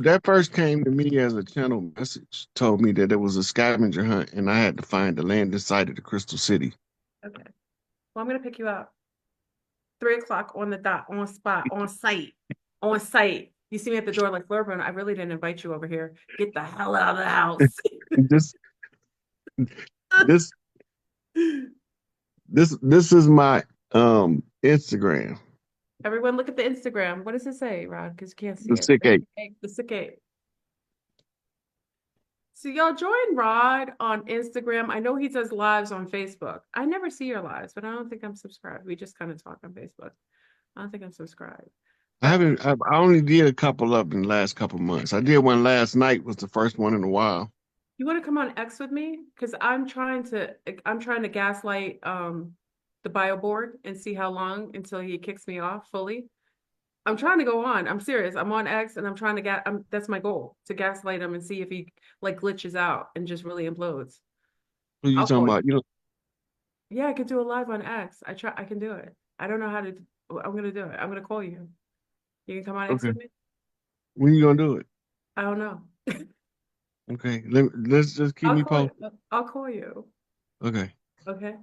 that first came to me as a channel message, told me that it was a scavenger hunt and I had to find the landing site of the Crystal City. Okay. Well, I'm gonna pick you up. 3 o'clock on the dot, on spot, on site, on site. You see me at the door like Flurburn. I really didn't invite you over here. Get the hell out of the house. This this this is my Instagram, Everyone look at the Instagram. What does it say, Rod? Because you can't see the it. SikApe. The SikApe. So y'all join Rod on Instagram. I know he does lives on Facebook. I never see your lives, but I don't think I'm subscribed. We just kind of talk on Facebook. I don't think I'm subscribed. I only did a couple up in the last couple months. I did one last night, was the first one in a while. You want to come on X with me? Because I'm trying to gaslight the bio board and see how long until he kicks me off fully. I'm trying to go on. I'm serious. I'm on X and I'm trying to that's my goal, to gaslight him and see if he like glitches out and just really implodes. What are you I'll talking call about? you. Yeah, I could do a live on X. I can do it. I don't know how to. I'm gonna do it. I'm gonna call you. You can come on X Okay. with me? When you gonna do it? I don't know. Okay. Let's just keep me posted. I'll call you. Okay. Okay.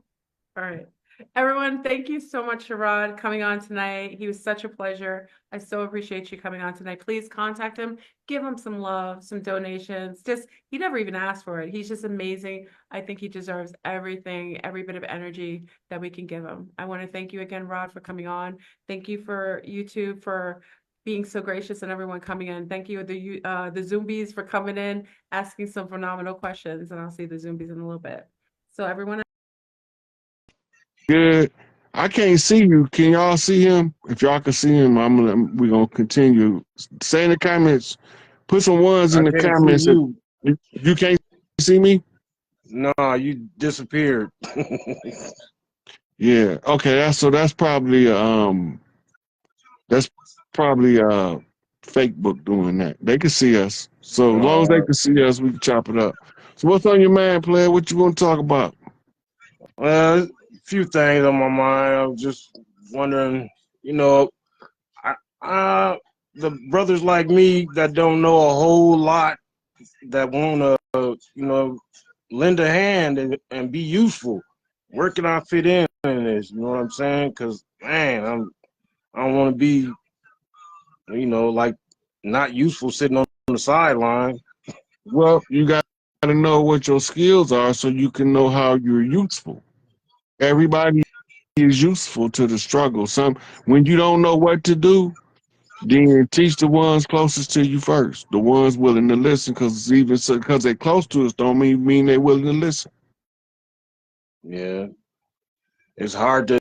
All right. Everyone, thank you so much, Sharad, coming on tonight. He was such a pleasure. I so appreciate you coming on tonight. Please contact him, give him some love, some donations. He never even asked for it. He's just amazing. I think he deserves everything, every bit of energy that we can give him. I want to thank you again, Rod, for coming on. Thank you for YouTube for being so gracious and everyone coming in. Thank you, the Zombies, for coming in, asking some phenomenal questions. And I'll see the Zombies in a little bit. So everyone. Good. I can't see you. Can y'all see him? If y'all can see him, we're gonna continue. Say in the comments. Put some ones in I the can't see comments. you. You can't see me? No, you disappeared. Yeah. Okay. That's probably Facebook doing that. They can see us. So as long as they can see us, we can chop it up. So what's on your mind, player? What you want to talk about? Well, a few things on my mind. I was just wondering, the brothers like me that don't know a whole lot, that want to, lend a hand and be useful. Where can I fit in this? You know what I'm saying? Because, man, I don't want to be, like not useful sitting on the sideline. Well, you got to know what your skills are so you can know how you're useful. Everybody is useful to the struggle. When you don't know what to do, then teach the ones closest to you first. The ones willing to listen, because they're close to us don't mean they're willing to listen. Yeah, it's hard to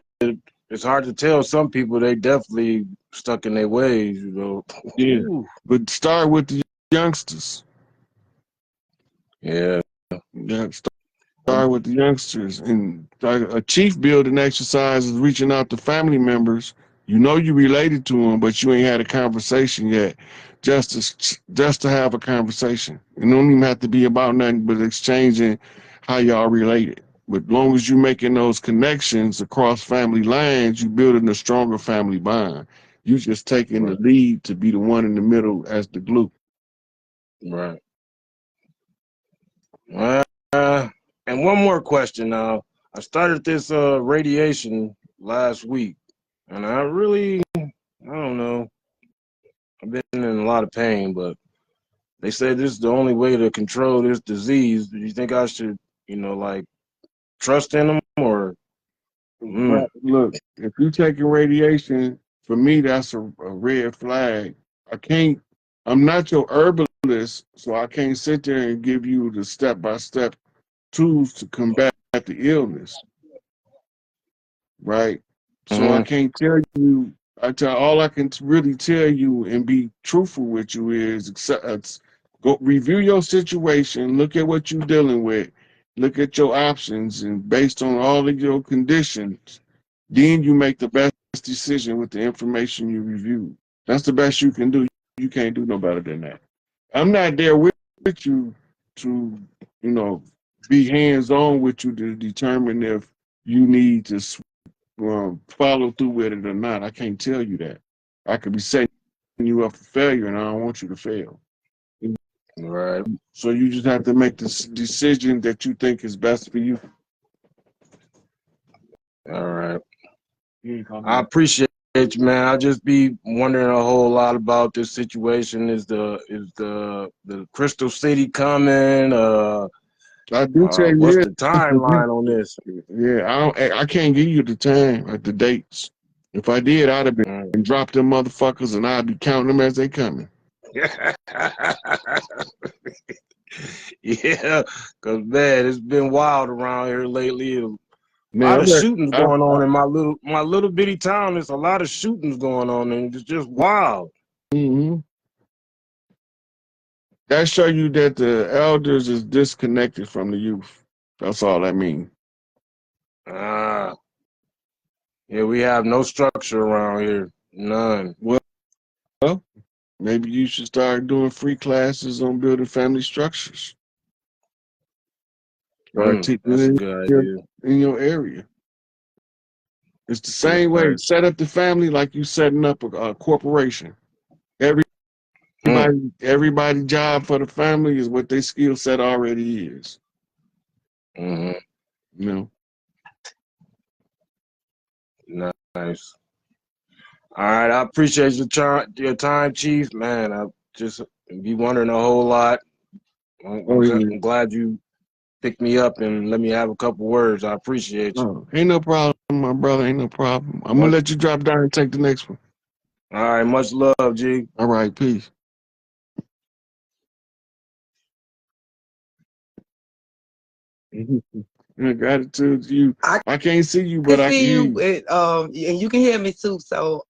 tell. Some people, they definitely stuck in their ways. Yeah, but start with the youngsters. Yeah. Start with the youngsters. And a chief building exercise is reaching out to family members. You know you related to them, but you ain't had a conversation yet. Just to have a conversation. It don't even have to be about nothing but exchanging how y'all related. But as long as you're making those connections across family lines, you're building a stronger family bond. You just taking the lead to be the one in the middle as the glue. Right. And one more question now. I started this radiation last week, and I don't know. I've been in a lot of pain, but they said this is the only way to control this disease. Do you think I should, like, trust in them or? Look, if you're taking radiation, for me, that's a red flag. I'm not your herbalist, so I can't sit there and give you the step-by-step tools to combat the illness, right? So I can't tell you. All I can really tell you and be truthful with you is Go review your situation, look at what you're dealing with, look at your options, and based on all of your conditions, then you make the best decision with the information you reviewed. That's the best you can do. You can't do no better than that. I'm not there with you to, you know, be hands-on with you to determine if you need to follow through with it or not. I can't tell you that. I could be setting you up for failure, and I don't want you to fail. Right. So you just have to make the decision that you think is best for you. All right. I appreciate you, man. I just be wondering a whole lot about this situation. Is the Crystal City coming? I do tell you What's this. the timeline on this? Yeah, I can't give you the time, like the dates. If I did, I'd have been dropped them motherfuckers, and I'd be counting them as they coming. Yeah, cause man, it's been wild around here lately. A Man, lot of shootings going on in my little bitty town. There's a lot of shootings going on, and it's just wild. Mm-hmm. That show you that the elders is disconnected from the youth. That's all that means. Yeah, we have no structure around here, none. Well, maybe you should start doing free classes on building family structures. Start teaching That's a good idea. in your area. It's the same way. Set up the family like you setting up a corporation. Everybody job for the family is what their skill set already is. Mm-hmm. You know. Nice. All right, I appreciate your time, Chief. Man, I just be wondering a whole lot. I'm glad you picked me up and let me have a couple words. I appreciate you. Oh, ain't no problem, my brother. Ain't no problem. I'm gonna let you drop down and take the next one. All right, much love, G. All right, peace. Gratitude to you. I can't see you, but I can see hear you. And you can hear me too. So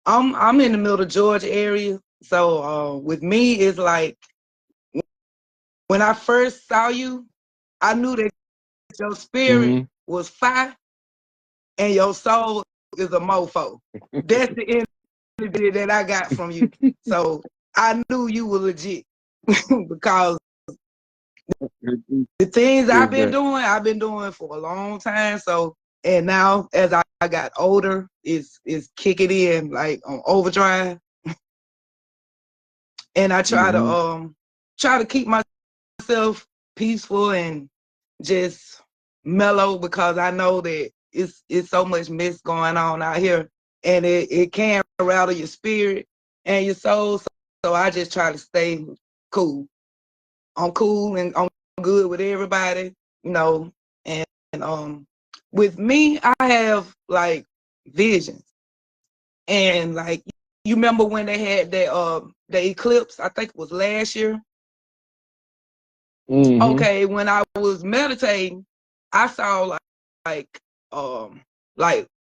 I'm in the middle of Georgia area. So with me, it's like when I first saw you, I knew that your spirit was fire and your soul is a mofo. That's the energy that I got from you. So I knew you were legit because the things I've been doing for a long time. So, and now as I got older, it's kicking in like on overdrive. And I try to keep myself peaceful and just mellow because I know that it's so much mess going on out here, and it can rattle your spirit and your soul. So I just try to stay cool. I'm cool and I'm good with everybody, you know. And with me, I have like visions, and like you remember when they had the eclipse? I think it was last year. Okay, when I was meditating, I saw like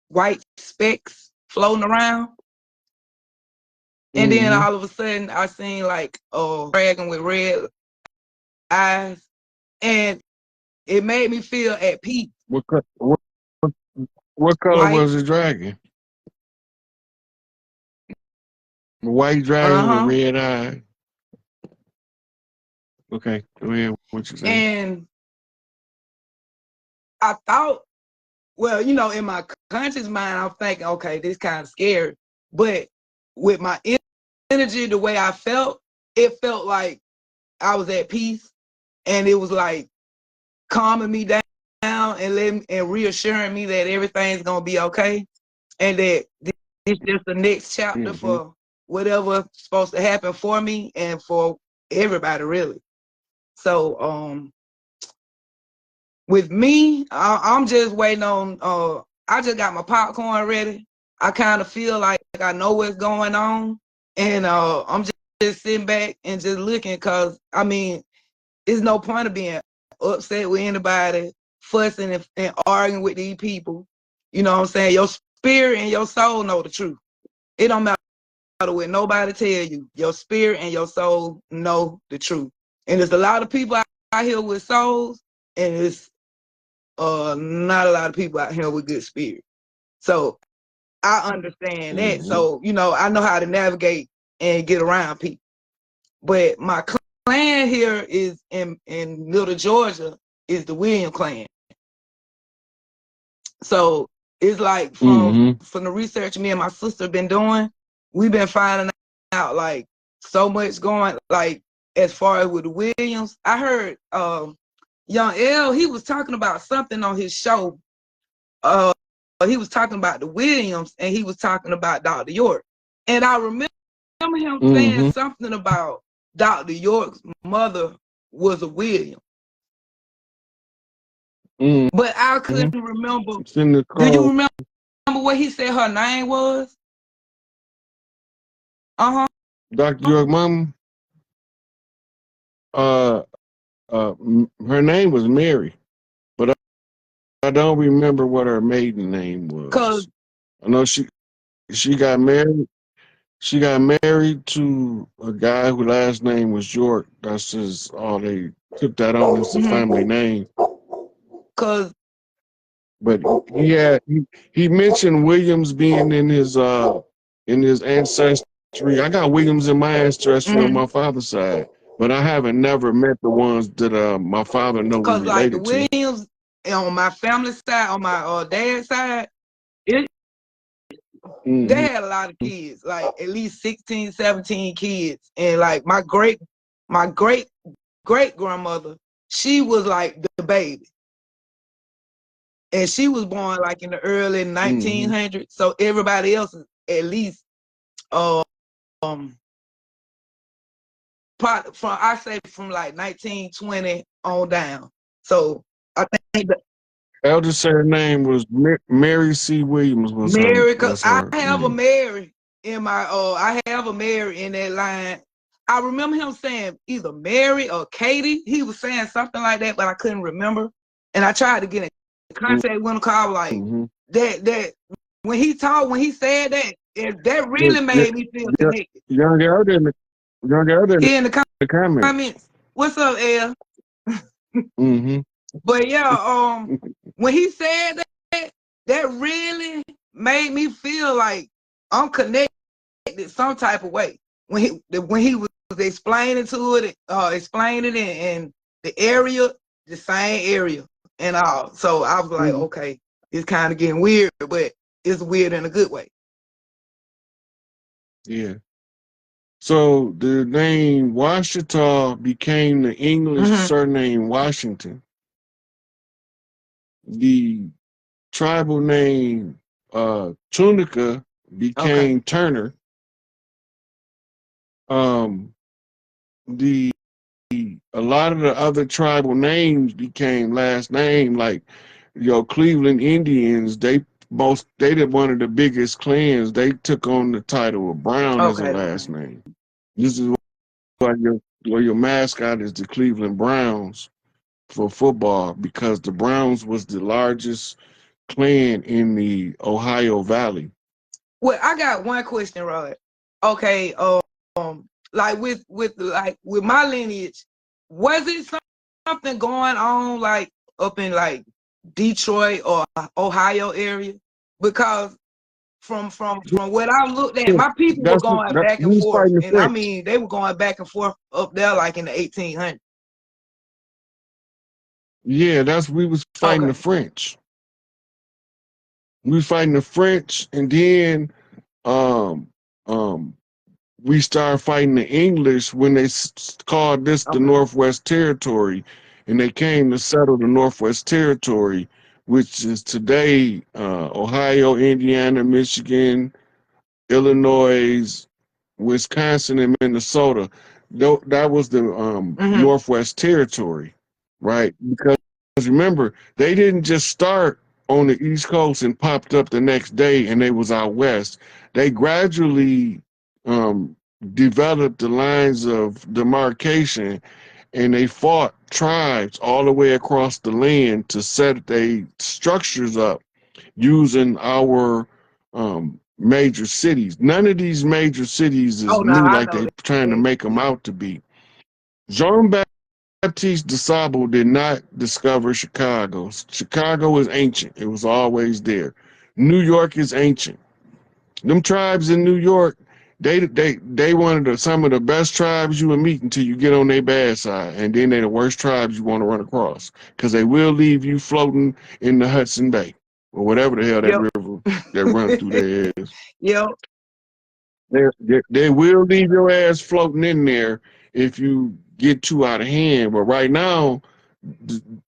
white specks floating around. And then all of a sudden I seen like a dragon with red eyes, and it made me feel at peace. What color was the dragon? The white dragon with red eyes. Okay, go ahead. What you saying? And I thought, well, you know, in my conscious mind, I'm thinking, okay, this kind of scary. But with my energy, the way I felt, it felt like I was at peace, and it was like calming me down and reassuring me that everything's gonna be okay, and that this is just the next chapter for whatever's supposed to happen for me and for everybody, really. So with me, I'm just waiting on. I just got my popcorn ready. I kind of feel like I know what's going on, and I'm just sitting back and just looking, because I mean, there's no point of being upset with anybody, fussing and arguing with these people. You know what I'm saying? Your spirit and your soul know the truth. It don't matter what nobody tell you. Your spirit and your soul know the truth. And there's a lot of people out here with souls, and it's not a lot of people out here with good spirit. So I understand that. So, you know, I know how to navigate and get around people. But my clan here is in Middle Georgia is the William clan. So it's like from the research me and my sister been doing, we've been finding out like so much going, like as far as with the Williams. I heard Young L, he was talking about something on his show. He was talking about the Williams and he was talking about Dr. York. And I remember him saying something about Dr. York's mother was a William. But I couldn't remember. Do you remember what he said her name was? Dr. York mama. Her name was Mary, but I don't remember what her maiden name was. I know she got married. She got married to a guy whose last name was York. That's just all they took that on as a family name. But he mentioned Williams being in his ancestry. I got Williams in my ancestry on my father's side, but I haven't never met the ones that my father know was related like the to. Williams on my family side, on my dad's side, they had a lot of kids, like at least 16, 17 kids. And like my great grandmother, she was like the baby. And she was born like in the early 1900s. So everybody else is at least from I say from like 1920 on down. So I think that Elder said her name was Mary C. Williams. Was Mary, her I have name. a Mary in my I have a Mary in that line. I remember him saying either Mary or Katie. He was saying something like that, but I couldn't remember. And I tried to get in contact with him, cause like that when he said that, that really made me feel connected. Young Elder in the comments. What's up, El? But yeah, when he said that, that really made me feel like I'm connected some type of way. When he was explaining to it, explaining it in the area, the same area, and all. So I was like, okay, it's kind of getting weird, but it's weird in a good way. Yeah. So the name Washita became the English surname Washington. The tribal name Tunica became Turner. A lot of the other tribal names became last name, like Cleveland Indians. They did one of the biggest clans. They took on the title of Brown as a last name. This is why your mascot is the Cleveland Browns for football, because the Browns was the largest clan in the Ohio Valley. Well, I got one question, Rod. Okay, like with my lineage, was it something going on like up in like Detroit or Ohio area? Because from what I looked at, my people were going back and forth, and I mean they were going back and forth up there like in the 1800s. Yeah, we was fighting the French. We was fighting the French, and then we started fighting the English when they called this the Northwest Territory, and they came to settle the Northwest Territory, which is today Ohio, Indiana, Michigan, Illinois, Wisconsin, and Minnesota. That was the Northwest Territory, right? Because remember, they didn't just start on the East Coast and popped up the next day and they was out west. They gradually developed the lines of demarcation, and they fought tribes all the way across the land to set their structures up using our major cities. None of these major cities is new like they trying to make them out to be. Jean Baptiste de Sable did not discover Chicago. Chicago is ancient. It was always there. New York is ancient. Them tribes in New York, they one of some of the best tribes you will meet until you get on their bad side, and then they're the worst tribes you want to run across because they will leave you floating in the Hudson Bay or whatever the hell that Yep. river that runs through there is. Yep. They will leave your ass floating in there if you get too out of hand. But right now,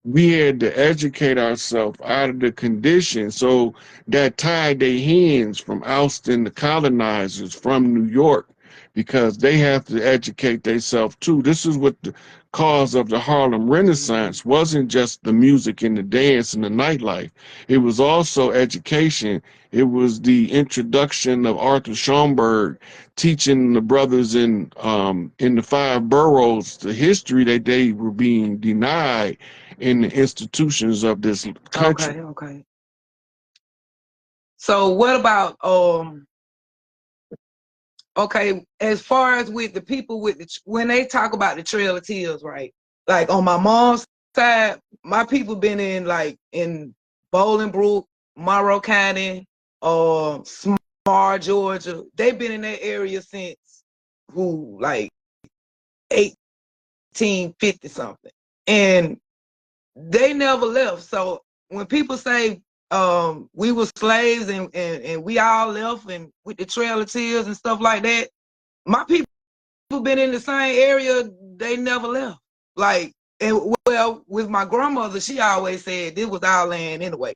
we had to educate ourselves out of the condition. So that tied their hands from ousting the colonizers from New York because they have to educate themselves too. This is what the cause of the Harlem Renaissance wasn't just the music and the dance and the nightlife. It was also education. It was the introduction of Arthur Schomburg teaching the brothers in the 5 boroughs the history that they were being denied in the institutions of this country. Okay. So what about okay, as far as with the people with when they talk about the Trail of Tears, right? Like on my mom's side, my people been in Bolingbrook, Monroe County, Smar, Georgia. They've been in that area since like 1850 something. And they never left. So when people say we were slaves and we all left and with the Trail of Tears and stuff like that, my people been in the same area, they never left. Like, and well, with my grandmother, she always said this was our land anyway.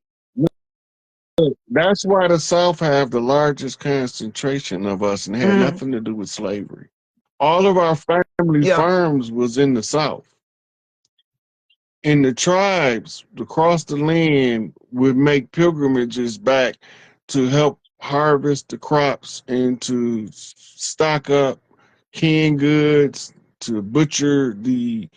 That's why the South have the largest concentration of us and had nothing to do with slavery. All of our family farms was in the South. And the tribes across the land would make pilgrimages back to help harvest the crops and to stock up canned goods, to butcher the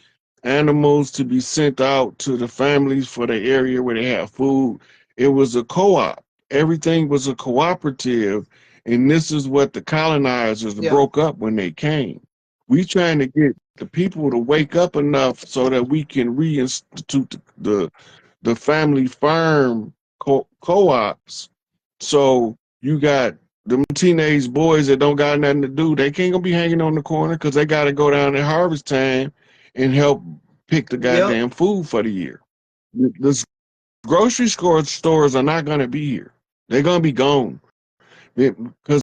animals to be sent out to the families for the area where they have food. It was a co-op. Everything was a cooperative. And this is what the colonizers broke up when they came. We trying to get the people to wake up enough so that we can reinstitute the family farm co-ops. So you got them teenage boys that don't got nothing to do. They can't gonna be hanging on the corner because they got to go down at harvest time and help pick the goddamn food for the year. The grocery stores are not gonna be here. They're gonna be gone because